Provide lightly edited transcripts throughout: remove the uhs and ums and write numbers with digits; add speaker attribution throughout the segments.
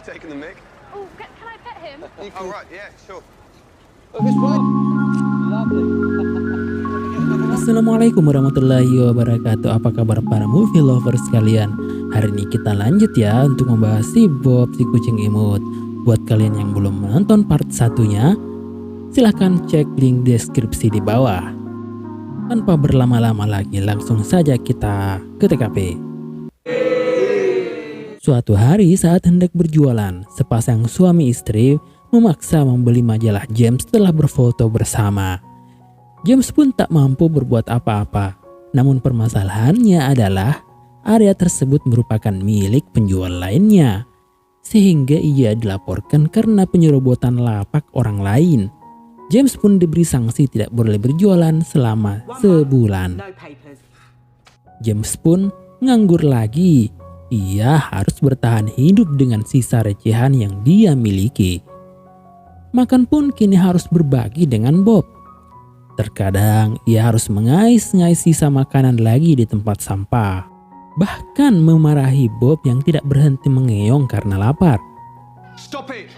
Speaker 1: taking the mic?
Speaker 2: Oh, can I pet him?
Speaker 1: Oh, right, yeah, sure.
Speaker 3: Assalamualaikum warahmatullahi wabarakatuh. Apa kabar para movie lovers sekalian? Hari ini kita lanjut ya untuk membahas si Bob si kucing imut. Buat kalian yang belum menonton part satunya, silahkan cek link deskripsi di bawah. Tanpa berlama-lama lagi, langsung saja kita ke TKP. Suatu hari saat hendak berjualan, sepasang suami istri memaksa membeli majalah James setelah berfoto bersama. James pun tak mampu berbuat apa-apa. Namun permasalahannya adalah area tersebut merupakan milik penjual lainnya, sehingga ia dilaporkan karena penyerobotan lapak orang lain. James pun diberi sanksi tidak boleh berjualan selama sebulan. James pun nganggur lagi. Ia harus bertahan hidup dengan sisa recehan yang dia miliki. Makan pun kini harus berbagi dengan Bob. Terkadang ia harus mengais-ngais sisa makanan lagi di tempat sampah. Bahkan memarahi Bob yang tidak berhenti mengeong karena lapar.
Speaker 1: Stop it!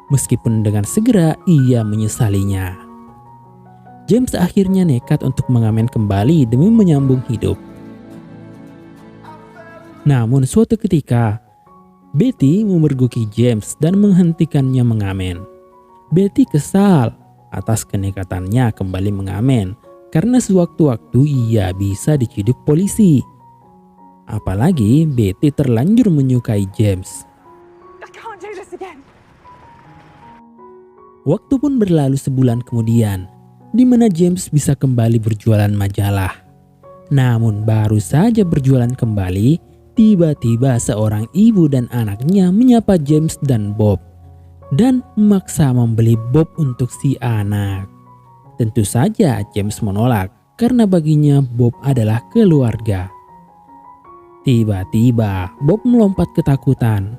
Speaker 3: Meskipun dengan segera ia menyesalinya. James akhirnya nekat untuk mengamen kembali demi menyambung hidup. Namun suatu ketika, Betty memergoki James dan menghentikannya mengamen. Betty kesal atas kenekatannya kembali mengamen karena sewaktu-waktu ia bisa diciduk polisi. Apalagi Betty terlanjur menyukai James.
Speaker 2: I can't do this again.
Speaker 3: Waktu pun berlalu sebulan kemudian, di mana James bisa kembali berjualan majalah. Namun baru saja berjualan kembali, tiba-tiba seorang ibu dan anaknya menyapa James dan Bob dan memaksa membeli Bob untuk si anak. Tentu saja James menolak karena baginya Bob adalah keluarga. Tiba-tiba Bob melompat ketakutan,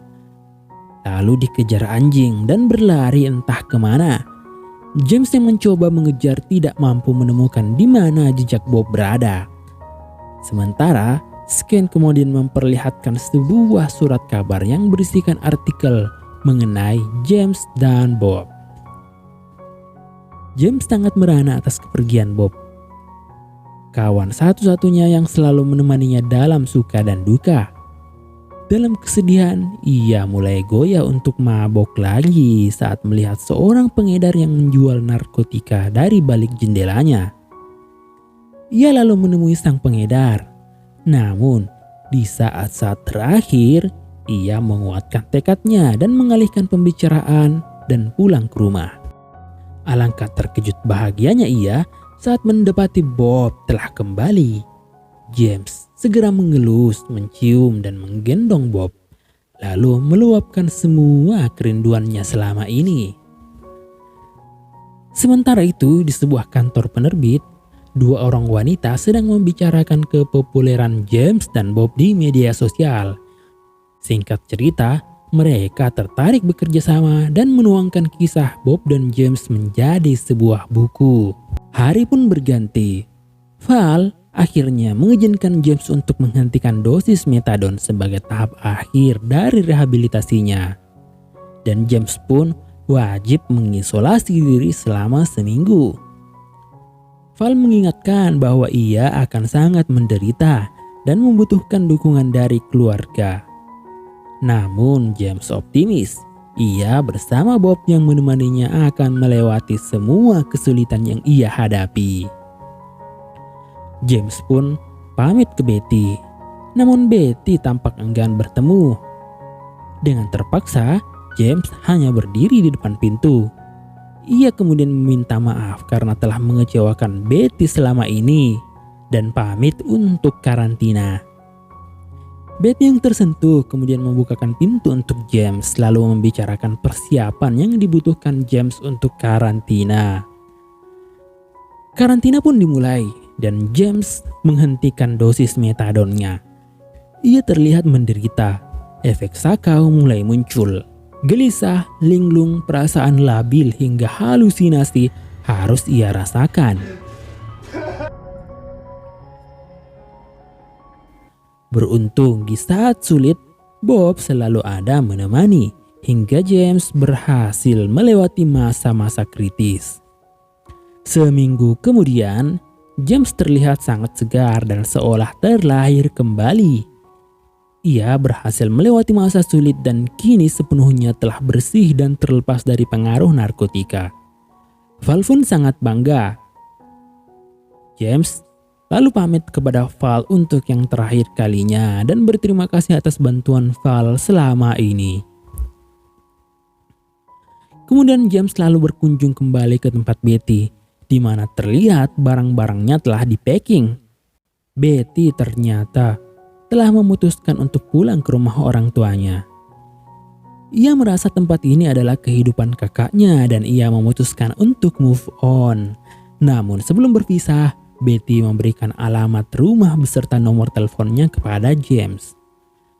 Speaker 3: lalu dikejar anjing dan berlari entah kemana. James yang mencoba mengejar tidak mampu menemukan di mana jejak Bob berada. Sementara scan kemudian memperlihatkan sebuah surat kabar yang berisikan artikel mengenai James dan Bob. James sangat merana atas kepergian Bob, kawan satu-satunya yang selalu menemaninya dalam suka dan duka. Dalam kesedihan, ia mulai goyah untuk mabok lagi saat melihat seorang pengedar yang menjual narkotika dari balik jendelanya. Ia lalu menemui sang pengedar. Namun, di saat-saat terakhir, ia menguatkan tekadnya dan mengalihkan pembicaraan dan pulang ke rumah. Alangkah terkejut bahagianya ia saat mendapati Bob telah kembali. James segera mengelus, mencium, dan menggendong Bob, lalu meluapkan semua kerinduannya selama ini. Sementara itu, di sebuah kantor penerbit, dua orang wanita sedang membicarakan kepopuleran James dan Bob di media sosial. Singkat cerita, mereka tertarik bekerja sama dan menuangkan kisah Bob dan James menjadi sebuah buku. Hari pun berganti. Val akhirnya mengizinkan James untuk menghentikan dosis metadon sebagai tahap akhir dari rehabilitasinya. Dan James pun wajib mengisolasi diri selama seminggu. Val mengingatkan bahwa ia akan sangat menderita dan membutuhkan dukungan dari keluarga. Namun James optimis, ia bersama Bob yang menemaninya akan melewati semua kesulitan yang ia hadapi. James pun pamit ke Betty, namun Betty tampak enggan bertemu. Dengan terpaksa, James hanya berdiri di depan pintu. Ia kemudian meminta maaf karena telah mengecewakan Betty selama ini dan pamit untuk karantina. Betty yang tersentuh kemudian membukakan pintu untuk James lalu membicarakan persiapan yang dibutuhkan James untuk karantina. Karantina pun dimulai dan James menghentikan dosis metadonnya. Ia terlihat menderita, efek sakau mulai muncul. Gelisah, linglung, perasaan labil hingga halusinasi harus ia rasakan. Beruntung di saat sulit, Bob selalu ada menemani hingga James berhasil melewati masa-masa kritis. Seminggu kemudian, James terlihat sangat segar dan seolah terlahir kembali. Ia berhasil melewati masa sulit dan kini sepenuhnya telah bersih dan terlepas dari pengaruh narkotika. Val pun sangat bangga. James lalu pamit kepada Val untuk yang terakhir kalinya dan berterima kasih atas bantuan Val selama ini. Kemudian James lalu berkunjung kembali ke tempat Betty, di mana terlihat barang-barangnya telah di-packing. Betty ternyata telah memutuskan untuk pulang ke rumah orang tuanya. Ia merasa tempat ini adalah kehidupan kakaknya dan ia memutuskan untuk move on. Namun sebelum berpisah, Betty memberikan alamat rumah beserta nomor teleponnya kepada James.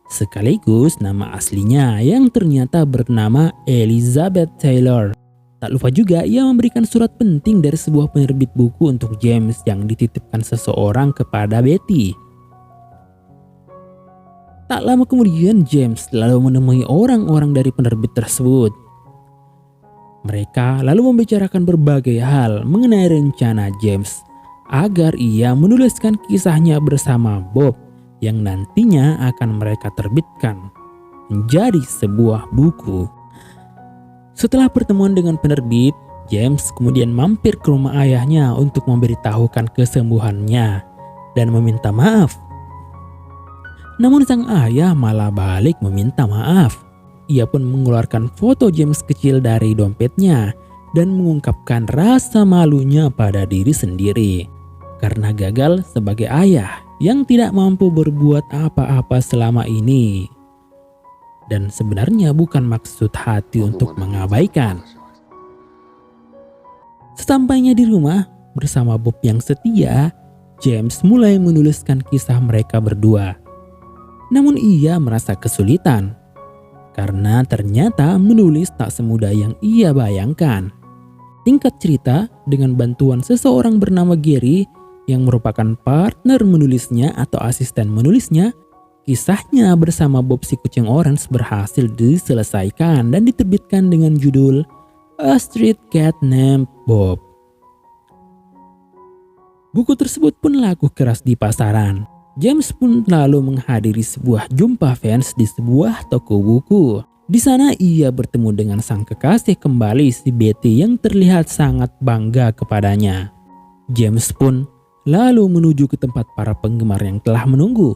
Speaker 3: Sekaligus nama aslinya yang ternyata bernama Elizabeth Taylor. Tak lupa juga ia memberikan surat penting dari sebuah penerbit buku untuk James yang dititipkan seseorang kepada Betty. Tak lama kemudian James lalu menemui orang-orang dari penerbit tersebut. Mereka lalu membicarakan berbagai hal mengenai rencana James agar ia menuliskan kisahnya bersama Bob yang nantinya akan mereka terbitkan menjadi sebuah buku. Setelah pertemuan dengan penerbit, James kemudian mampir ke rumah ayahnya untuk memberitahukan kesembuhannya dan meminta maaf. Namun sang ayah malah balik meminta maaf. Ia pun mengeluarkan foto James kecil dari dompetnya dan mengungkapkan rasa malunya pada diri sendiri karena gagal sebagai ayah yang tidak mampu berbuat apa-apa selama ini. Dan sebenarnya bukan maksud hati untuk mengabaikan. Sesampainya di rumah bersama Bob yang setia, James mulai menuliskan kisah mereka berdua. Namun ia merasa kesulitan karena ternyata menulis tak semudah yang ia bayangkan. Singkat cerita, dengan bantuan seseorang bernama Gary yang merupakan partner menulisnya atau asisten menulisnya, kisahnya bersama Bob si kucing orange berhasil diselesaikan dan diterbitkan dengan judul A Street Cat Named Bob. Buku tersebut pun laku keras di pasaran. James pun lalu menghadiri sebuah jumpa fans di sebuah toko buku. Di sana ia bertemu dengan sang kekasih kembali si Betty yang terlihat sangat bangga kepadanya. James pun lalu menuju ke tempat para penggemar yang telah menunggu,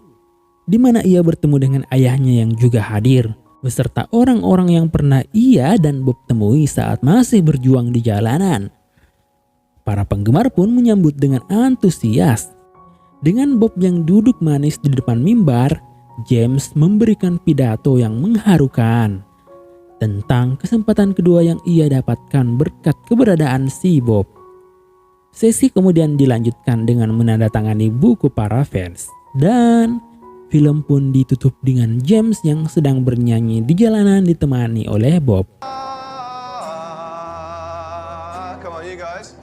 Speaker 3: di mana ia bertemu dengan ayahnya yang juga hadir, beserta orang-orang yang pernah ia dan Bob temui saat masih berjuang di jalanan. Para penggemar pun menyambut dengan antusias. Dengan Bob yang duduk manis di depan mimbar, James memberikan pidato yang mengharukan tentang kesempatan kedua yang ia dapatkan berkat keberadaan si Bob. Sesi kemudian dilanjutkan dengan menandatangani buku para fans, dan film pun ditutup dengan James yang sedang bernyanyi di jalanan ditemani oleh Bob.
Speaker 1: Come on, you guys.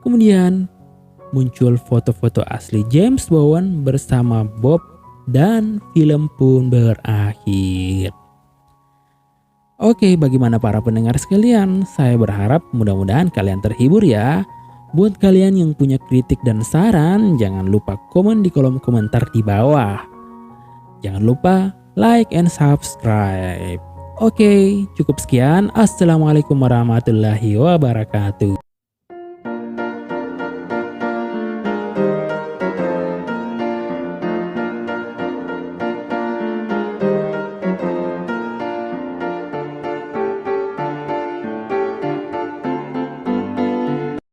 Speaker 3: Kemudian muncul foto-foto asli James Bowen bersama Bob dan film pun berakhir. Oke, bagaimana para pendengar sekalian? Saya berharap mudah-mudahan kalian terhibur ya. Buat kalian yang punya kritik dan saran, jangan lupa komen di kolom komentar di bawah. Jangan lupa like and subscribe. Oke, cukup sekian. Assalamualaikum warahmatullahi wabarakatuh.